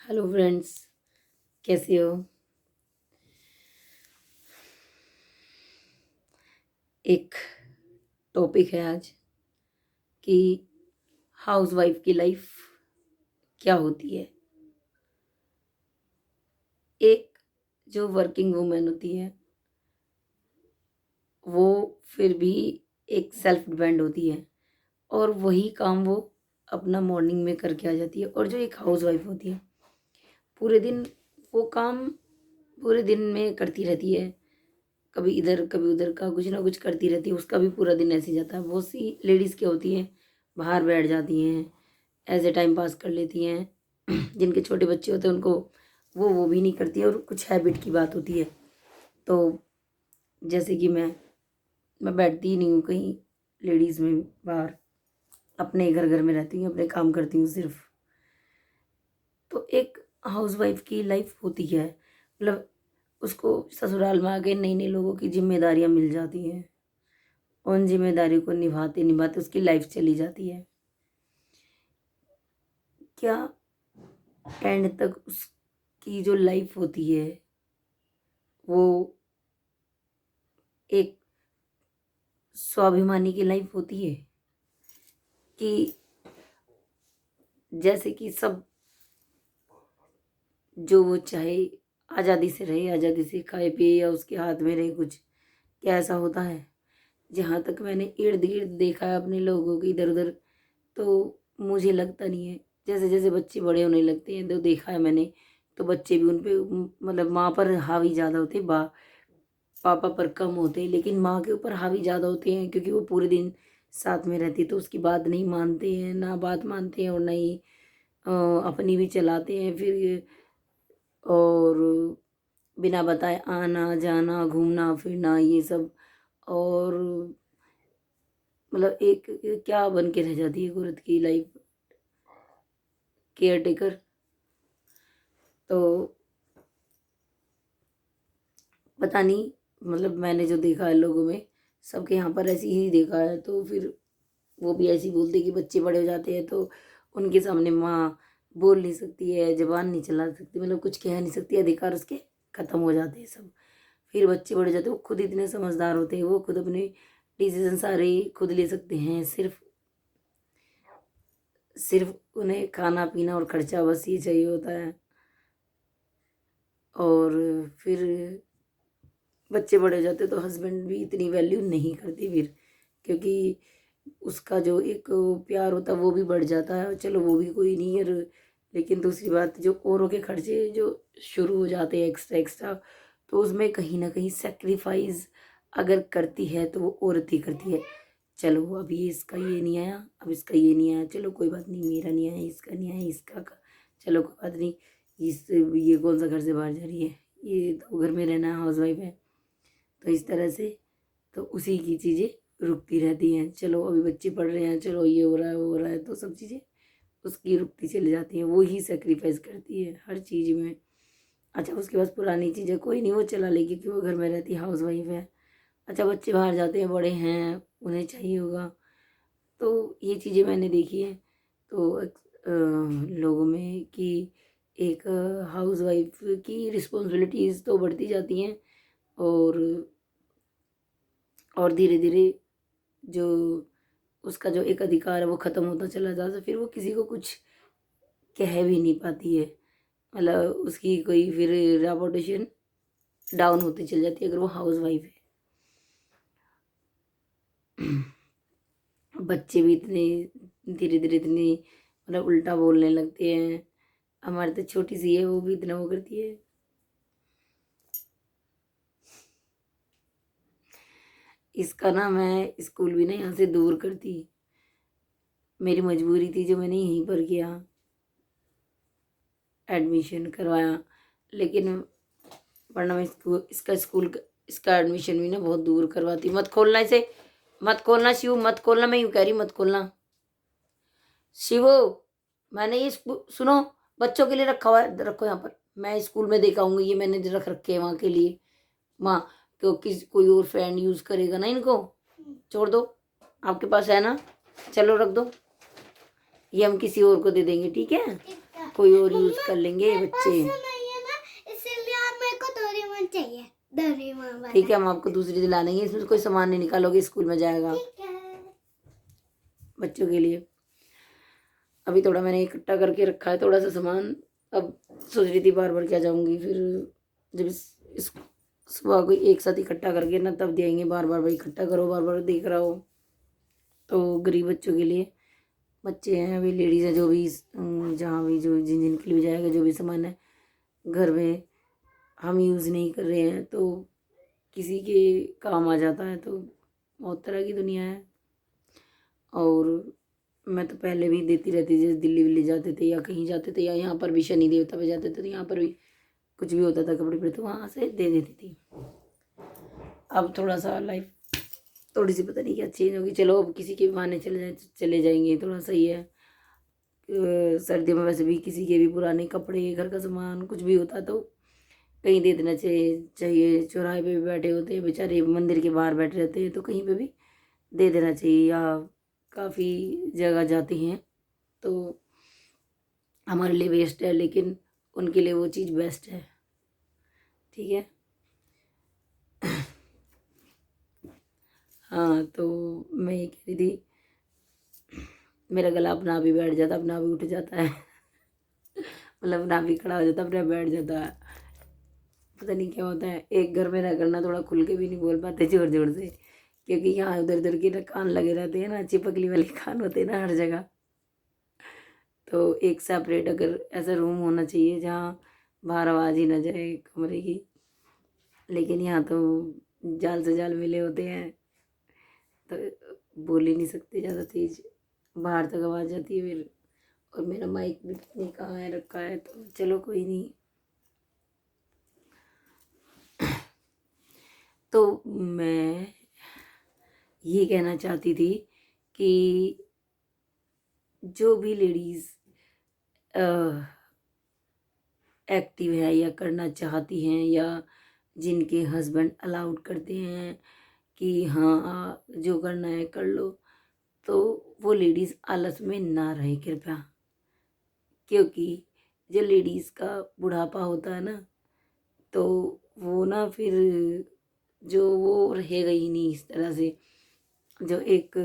Hello friends, कैसे हो। एक टॉपिक है आज कि हाउसवाइफ की लाइफ क्या होती है। एक जो वर्किंग वुमेन होती है वो फिर भी एक सेल्फ डिपेंड होती है और वही काम वो अपना मॉर्निंग में करके आ जाती है। और जो एक हाउसवाइफ होती है पूरे दिन वो काम पूरे दिन में करती रहती है, कभी इधर कभी उधर का कुछ ना कुछ करती रहती है। उसका भी पूरा दिन ऐसे ही जाता है। बहुत सी लेडीज़ क्या होती हैं, बाहर बैठ जाती हैं, ऐसे टाइम पास कर लेती हैं। जिनके छोटे बच्चे होते हैं उनको वो भी नहीं करती है। और कुछ हैबिट की बात होती है। तो जैसे कि मैं बैठती ही नहीं हूँ कहीं लेडीज़ में बाहर, अपने घर घर में रहती हूँ, अपने काम करती हूँ सिर्फ। तो एक हाउसवाइफ की लाइफ होती है, मतलब उसको ससुराल में आके नई नई लोगों की जिम्मेदारियां मिल जाती हैं। उन जिम्मेदारियों को निभाते निभाते उसकी लाइफ चली जाती है। क्या एंड तक उसकी जो लाइफ होती है वो एक स्वाभिमानी की लाइफ होती है कि जैसे कि सब जो वो चाहे आज़ादी से रहे, आज़ादी से खाए पिए या उसके हाथ में रहे कुछ। क्या ऐसा होता है? जहाँ तक मैंने इर्द गिर्द देखा है अपने लोगों के इधर उधर, तो मुझे लगता नहीं है। जैसे जैसे बच्चे बड़े होने लगते हैं तो देखा है मैंने, तो बच्चे भी उन पे मतलब माँ पर हावी ज़्यादा होते हैं, पापा पर कम होते हैं। लेकिन माँ के ऊपर हावी ज़्यादा होते हैं क्योंकि वो पूरे दिन साथ में रहती है, तो उसकी बात नहीं मानते हैं, ना बात मानते हैं और ना ही अपनी भी चलाते हैं फिर। और बिना बताए आना जाना घूमना फिरना ये सब। और मतलब एक क्या बन के रह जाती है औरत की लाइफ, केयर टेकर। तो पता नहीं, मतलब मैंने जो देखा है लोगों में, सबके यहाँ पर ऐसे ही देखा है। तो फिर वो भी ऐसे ही बोलते कि बच्चे बड़े हो जाते हैं तो उनके सामने माँ बोल नहीं सकती है, जबान नहीं चला सकती, मतलब कुछ कह नहीं सकती, अधिकार उसके खत्म हो जाते हैं सब। फिर बच्चे बड़े हो जाते हैं, वो खुद इतने समझदार होते हैं, वो खुद अपने डिसीजन सारे खुद ले सकते हैं। सिर्फ सिर्फ उन्हें खाना पीना और खर्चा बस ये चाहिए होता है। और फिर बच्चे बड़े हो जाते तो हस्बैंड भी इतनी वैल्यू नहीं करती फिर, क्योंकि उसका जो एक प्यार होता है वो भी बढ़ जाता है। चलो वो भी कोई नहीं है, लेकिन दूसरी बात जो औरों के खर्चे जो शुरू हो जाते हैं एक्स्ट्रा एक्स्ट्रा, तो उसमें कहीं ना कहीं सेक्रीफाइस अगर करती है तो वो औरत ही करती है। चलो अब ये इसका ये नहीं आया, अब इसका ये नहीं आया, चलो कोई बात नहीं, मेरा नहीं आया, इसका नहीं आया, चलो कोई बात नहीं। ये कौन सा घर से बाहर जा रही है, ये तो घर में रहना, हाउस वाइफ है। तो इस तरह से तो उसी की चीज़ें रुकती रहती हैं। चलो अभी बच्चे पढ़ रहे हैं, चलो ये हो रहा है वो हो रहा है, तो सब चीज़ें उसकी रुकती चली जाती हैं। वो ही सेक्रीफाइस करती है हर चीज़ में। अच्छा उसके पास पुरानी चीज़ें कोई नहीं, वो चला लेगी कि वो घर में रहती हाउस वाइफ है। अच्छा बच्चे बाहर जाते हैं, बड़े हैं, उन्हें चाहिए होगा। तो ये चीज़ें मैंने देखी है। तो लोगों में कि एक हाउस वाइफ की रिस्पॉन्सिबिलिटीज़ तो बढ़ती जाती हैं। और धीरे धीरे जो उसका जो एक अधिकार है वो ख़त्म होता चला जाता है। फिर वो किसी को कुछ कह भी नहीं पाती है, मतलब उसकी कोई फिर रेपुटेशन डाउन होती चली जाती है अगर वो हाउस वाइफ है। बच्चे भी इतने धीरे धीरे इतने मतलब उल्टा बोलने लगते हैं। हमारी तो छोटी सी है, वो भी इतना वो करती है। इसका ना मैं स्कूल भी ना यहाँ से दूर करती, मेरी मजबूरी थी जो मैंने यहीं पर किया, एडमिशन करवाया। लेकिन वरना मैं इसका एडमिशन भी ना बहुत दूर करवाती। मत खोलना इसे, मत खोलना शिव, मत खोलना, मैं यूँ कह रही मत खोलना शिवो। मैंने ये सुनो, बच्चों के लिए रखा हुआ है, रखो यहाँ पर। मैं स्कूल में देखा हूँ, ये मैंने रख रखे हैं वहाँ के लिए। माँ क्योंकि कोई और फ्रेंड यूज़ करेगा ना इनको, छोड़ दो, आपके पास है ना, चलो रख दो। ये हम किसी और को दे देंगे, ठीक है। कोई और यूज कर लेंगे बच्चे। नहीं है ना, इसीलिए आप मेरे को डोरेमोन चाहिए, डोरेमोन वाला। ठीक है, हम आपको दूसरी दिला देंगे, इसमें कोई सामान नहीं निकालोगे, स्कूल में जाएगा ठीक है। बच्चों के लिए। अभी थोड़ा मैंने इकट्ठा करके रखा है थोड़ा सा सामान, अब सोच रही थी बार बार क्या जाऊंगी, फिर जब इस सुबह को एक साथ इकट्ठा करके ना तब देंगे, बार बार भाई इकट्ठा करो, बार बार देख रहा हो। तो गरीब बच्चों के लिए, बच्चे हैं अभी, लेडीज़ हैं, जो भी जहाँ भी जो जिन जिनके लिए भी जाएगा, जो भी सामान है घर में हम यूज़ नहीं कर रहे हैं तो किसी के काम आ जाता है। तो बहुत तरह की दुनिया है। और मैं तो पहले भी देती रहती थी, जैसे दिल्ली विल्ली जाते थे या कहीं जाते थे या यहाँ पर भी शनि देवता पे जाते थे, तो यहाँ पर भी कुछ भी होता था कपड़े पे तो वहाँ से दे देती थी। अब थोड़ा सा लाइफ थोड़ी सी पता नहीं क्या चेंज होगी। चलो अब किसी के भी बहाने चले जाएंगे, थोड़ा सही है। सर्दियों में वैसे भी किसी के भी पुराने कपड़े, घर का सामान कुछ भी होता तो कहीं दे देना चाहिए। चौराहे पे भी बैठे होते हैं बेचारे, मंदिर के बाहर बैठे रहते हैं, तो कहीं पे भी दे देना चाहिए। या काफ़ी जगह जाते हैं तो हमारे लिए वेस्ट है, लेकिन उनके लिए वो चीज़ बेस्ट है। ठीक है। हाँ, तो मैं ये कह रही थी, मेरा गला अपना भी बैठ जाता, अपना भी उठ जाता है मतलब अपना भी खड़ा हो जाता, अपना बैठ जाता है। पता नहीं क्या होता है, एक घर में रह करना थोड़ा खुल के भी नहीं बोल पाते जोर जोर से, क्योंकि यहाँ उधर उधर के ना कान लगे रहते हैं ना, चिपकली वाले कान होते हैं ना हर जगह। तो एक सेपरेट अगर ऐसा रूम होना चाहिए जहाँ बाहर आवाज़ ही ना जाए कमरे की, लेकिन यहाँ तो जाल से जाल मिले होते हैं, तो बोल ही नहीं सकते ज़्यादा तेज, बाहर तक आवाज़ जाती है फिर। और मेरा माइक भी पता नहीं कहाँ है रखा है, तो चलो कोई नहीं। तो मैं ये कहना चाहती थी कि जो भी लेडीज़ एक्टिव है या करना चाहती हैं, या जिनके हस्बैंड अलाउड करते हैं कि हाँ जो करना है कर लो, तो वो लेडीज़ आलस में ना रहे कृपया। क्योंकि जो लेडीज़ का बुढ़ापा होता है ना, तो वो ना फिर जो वो रहेगा ही नहीं इस तरह से। जो एक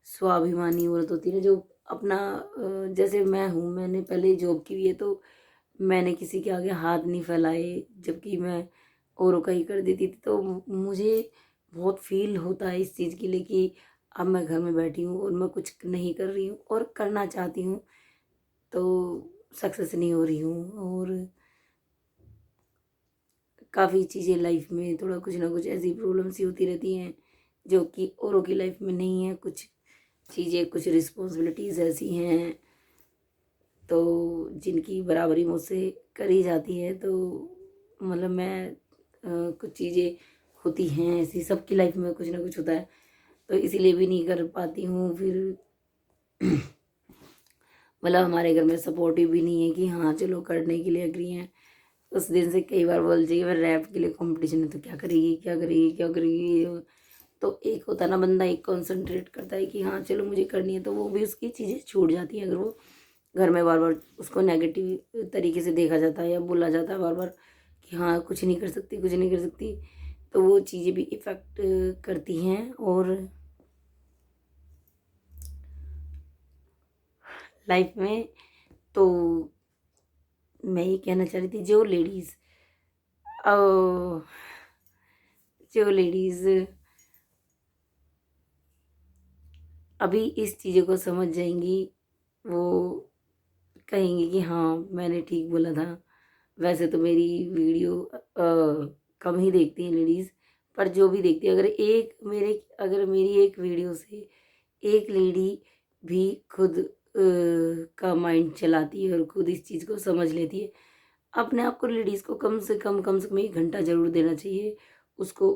स्वाभिमानी औरत होती है ना, जो अपना जैसे मैं हूँ, मैंने पहले जॉब की हुई है, तो मैंने किसी के आगे हाथ नहीं फैलाए, जबकि मैं औरों का ही कर देती थी। तो मुझे बहुत फील होता है इस चीज़ के लिए कि अब मैं घर में बैठी हूँ और मैं कुछ नहीं कर रही हूँ और करना चाहती हूँ तो सक्सेस नहीं हो रही हूँ। और काफ़ी चीज़ें लाइफ में थोड़ा कुछ ना कुछ ऐसी प्रॉब्लम्स ही होती रहती हैं जो कि औरों की लाइफ में नहीं है। कुछ चीज़ें, कुछ रिस्पॉन्सिबिलिटीज़ ऐसी हैं तो जिनकी बराबरी मुझसे करी जाती है। तो मतलब मैं कुछ चीज़ें होती हैं ऐसी, सबकी लाइफ में कुछ ना कुछ होता है, तो इसीलिए भी नहीं कर पाती हूँ। फिर मतलब हमारे घर में सपोर्टिव भी नहीं है कि हाँ चलो करने के लिए एग्री हैं। उस दिन से कई बार बोल चाहिए मैं रैप के लिए कंपटीशन है, तो क्या करेगी क्या करेगी क्या करेगी। तो एक होता ना बंदा, एक कंसंट्रेट करता है कि हाँ चलो मुझे करनी है, तो वो भी उसकी चीज़ें छूट जाती हैं। अगर वो घर में बार बार उसको नेगेटिव तरीके से देखा जाता है या बोला जाता है बार बार कि हाँ कुछ नहीं कर सकती कुछ नहीं कर सकती, तो वो चीज़ें भी इफ़ेक्ट करती हैं। और लाइफ में तो मैं ये कहना चाह रही थी, जो लेडीज़ अभी इस चीज़ों को समझ जाएंगी, वो कहेंगी कि हाँ मैंने ठीक बोला था। वैसे तो मेरी वीडियो कम ही देखती हैं लेडीज़, पर जो भी देखती है, अगर मेरी एक वीडियो से एक लेडी भी खुद का माइंड चलाती है और खुद इस चीज़ को समझ लेती है। अपने आप को लेडीज़ को कम से कम 1 घंटा ज़रूर देना चाहिए उसको।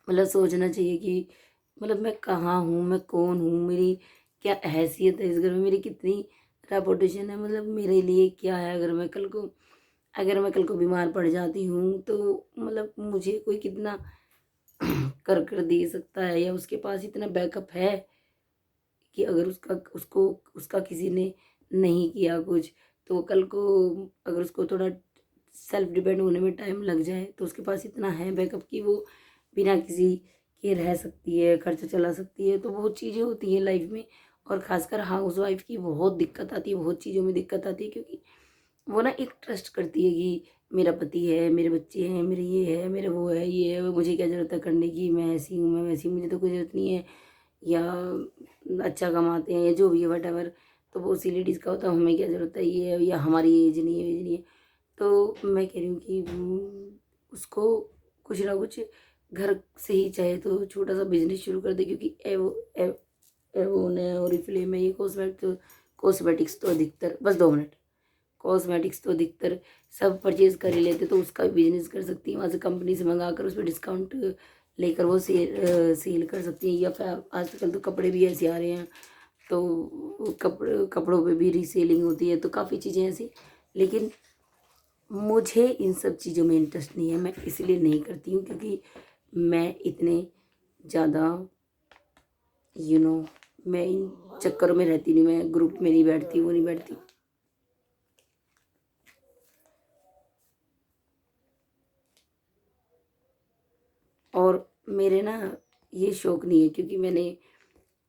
मतलब सोचना चाहिए कि मतलब मैं कहाँ हूँ, मैं कौन हूँ, मेरी क्या हैसियत है इस घर में, मेरी कितनी रेपुटेशन है, मतलब मेरे लिए क्या है। अगर मैं कल को बीमार पड़ जाती हूँ तो मतलब मुझे कोई कितना कर दे सकता है, या उसके पास इतना बैकअप है कि अगर उसका किसी ने नहीं किया कुछ, तो कल को अगर उसको थोड़ा सेल्फ डिपेंड होने में टाइम लग जाए तो उसके पास इतना है बैकअप कि वो बिना किसी के रह सकती है, खर्चा चला सकती है। तो बहुत चीज़ें होती हैं लाइफ में, और ख़ासकर हाउस वाइफ की बहुत दिक्कत आती है, बहुत चीज़ों में दिक्कत आती है, क्योंकि वो ना एक ट्रस्ट करती है कि मेरा पति है, मेरे बच्चे हैं, मेरे ये है, मेरे वो है, ये है, मुझे क्या ज़रूरत है करने की, मैं ऐसी हूँ, मैं वैसी हूँ, मुझे तो कोई ज़रूरत नहीं है, या अच्छा कमाते हैं या जो भी है वट। तो वो उसी लेडीज़ का होता है, हमें क्या ज़रूरत है, ये है, या हमारी एज नहीं है, एज नहीं है। तो मैं कह रही हूँ कि उसको कुछ ना कुछ घर से ही चाहे तो छोटा सा बिजनेस शुरू कर दे, क्योंकि एवोन है और फ्लेम है, ये कॉस्मेटिक्स तो अधिकतर, बस 2 मिनट, कॉस्मेटिक्स तो अधिकतर सब परचेज कर ही लेते, तो उसका भी बिजनेस कर सकती है, वहाँ से कंपनी से मंगा कर उस पर डिस्काउंट लेकर वो सेल कर सकती है। या फिर आजकल तो कपड़े भी ऐसे आ रहे हैं, तो कपड़ों पे भी रीसेलिंग होती है, तो काफ़ी चीज़ें ऐसी। लेकिन मुझे इन सब चीज़ों में इंटरेस्ट नहीं है, मैं इसलिए नहीं करती हूँ क्योंकि मैं इतने ज़्यादा यू नो मैं इन चक्करों में रहती नहीं, मैं ग्रुप में नहीं बैठती, वो नहीं बैठती। और मेरे ना ये शौक नहीं है, क्योंकि मैंने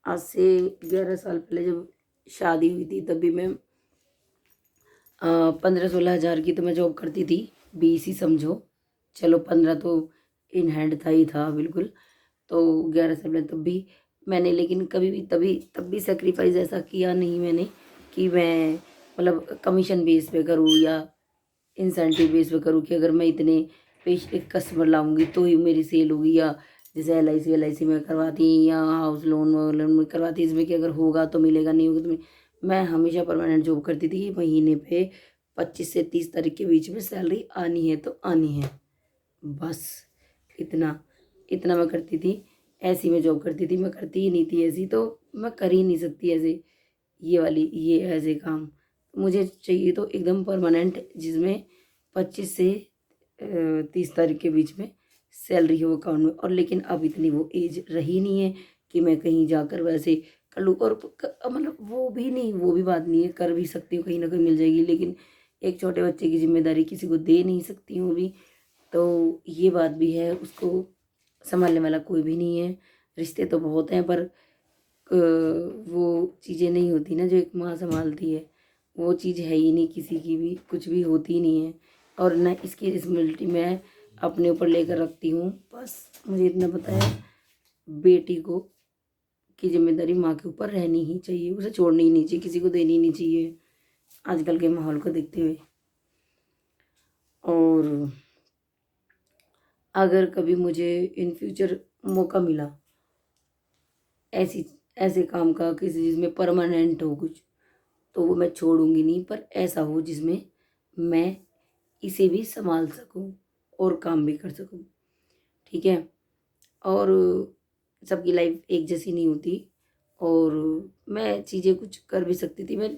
आज से 11 साल पहले जब शादी हुई थी, तब भी मैं 15-16 हज़ार की तो मैं जॉब करती थी, 20 ही समझो, चलो 15 तो इन हैंड था ही था बिल्कुल। तो 11 साल पहले तब भी मैंने, लेकिन कभी भी तब भी सेक्रीफाइस ऐसा किया नहीं मैंने कि मैं मतलब कमीशन बेस पे करूँ या इंसेंटिव बेस पे करूँ कि अगर मैं इतने पेश एक कस्टमर लाऊंगी तो ही मेरी सेल होगी, या जैसे LIC में करवाती या हाउस लोन में करवाती, इसमें कि अगर होगा तो मिलेगा, नहीं होगा तो मैं हमेशा परमानेंट जॉब करती थी कि महीने पे 25 से 30 तारीख के बीच में सैलरी आनी है तो आनी है, बस इतना इतना मैं करती थी। ऐसी मैं जॉब करती थी, मैं करती ही नहीं थी ऐसी, तो मैं कर ही नहीं सकती ऐसे ये ऐसे काम। मुझे चाहिए तो एकदम परमानेंट, जिसमें 25 से 30 तारीख के बीच में सैलरी हो अकाउंट में। और लेकिन अब इतनी वो एज रही नहीं है कि मैं कहीं जाकर वैसे कर लूँ, और मतलब वो भी नहीं, वो भी बात नहीं है, कर भी सकती हूँ, कहीं ना कहीं मिल जाएगी, लेकिन एक छोटे बच्चे की जिम्मेदारी किसी को दे नहीं सकती हूँ अभी। तो ये बात भी है, उसको संभालने वाला कोई भी नहीं है। रिश्ते तो बहुत हैं, पर वो चीज़ें नहीं होती ना जो एक माँ संभालती है, वो चीज़ है ही नहीं, किसी की भी कुछ भी होती नहीं है। और ना इसकी रिस्पॉन्सिबिलिटी मैं अपने ऊपर लेकर रखती हूँ। बस मुझे इतना पता है, बेटी को की जिम्मेदारी माँ के ऊपर रहनी ही चाहिए, उसे छोड़नी ही नहीं चाहिए, किसी को देनी ही नहीं चाहिए आजकल के माहौल को देखते हुए। और अगर कभी मुझे इन फ्यूचर मौका मिला ऐसी ऐसे काम का, किसी चीज़ में परमानेंट हो कुछ, तो वो मैं छोड़ूंगी नहीं, पर ऐसा हो जिसमें मैं इसे भी संभाल सकूं और काम भी कर सकूं, ठीक है। और सबकी लाइफ एक जैसी नहीं होती, और मैं चीज़ें कुछ कर भी सकती थी। मैं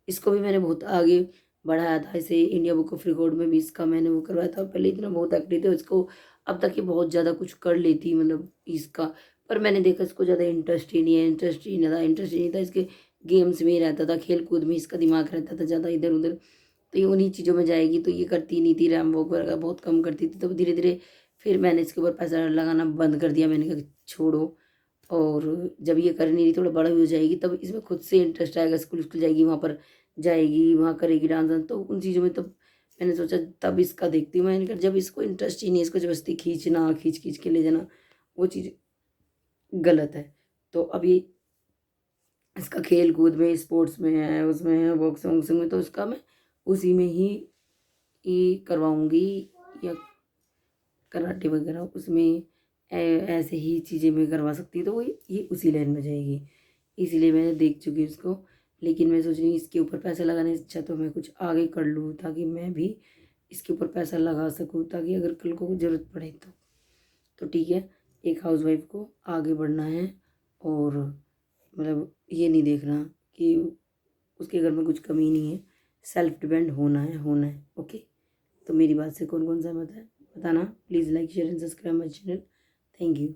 इसको भी मैंने बहुत आगे बढ़ाया था, इसे इंडिया बुक ऑफ रिकॉर्ड में भी इसका मैंने वो करवाया था। पहले इतना बहुत एक्टिव थे इसको, अब तक ये बहुत ज़्यादा कुछ कर लेती मतलब इसका। पर मैंने देखा इसको ज़्यादा इंटरेस्ट ही नहीं है, इंटरेस्ट ही नहीं था इसके, गेम्स में ही रहता था, खेल कूद में इसका दिमाग रहता था ज़्यादा इधर उधर। तो ये उन्हीं चीज़ों में जाएगी, तो ये करती नहीं थी, रैम वॉक वगैरह बहुत कम करती थी। तो धीरे धीरे फिर मैंने इसके ऊपर पैसा लगाना बंद कर दिया, मैंने कहा कि छोड़ो। और जब ये कर नहीं रही, थोड़ा बड़ा भी हो जाएगी, तब इसमें खुद से इंटरेस्ट आएगा, स्कूल स्कूल जाएगी, वहाँ पर जाएगी, वहाँ करेगी डांस वांस, तो उन चीज़ों में तब मैंने सोचा तब इसका देखती हूँ। मैंने कहा जब इसको इंटरेस्ट ही नहीं है, इसको जबरदस्ती खींचना, खींच खींच के ले जाना, वो चीज़ गलत है। तो अभी इसका खेल कूद में, स्पोर्ट्स में है, उसमें है, बॉक्सिंग वॉक्सिंग में, तो उसका मैं उसी में ही करवाऊँगी, या कराटे वगैरह उसमें ऐसे ही चीज़ें मैं करवा सकती हूँ, तो वो ये उसी लाइन में जाएगी। इसीलिए मैंने देख चुकी हूँ इसको। लेकिन मैं सोच रही हूँ इसके ऊपर पैसा लगाने से अच्छा तो मैं कुछ आगे कर लूँ, ताकि मैं भी इसके ऊपर पैसा लगा सकूँ, ताकि अगर कल को ज़रूरत पड़े तो ठीक है। एक हाउसवाइफ को आगे बढ़ना है, और मतलब ये नहीं देखना कि उसके घर में कुछ कमी नहीं है, सेल्फ डिपेंड होना है। ओके, तो मेरी बात से कौन कौन सहमत है बताना, please like share and subscribe my channel. Thank you.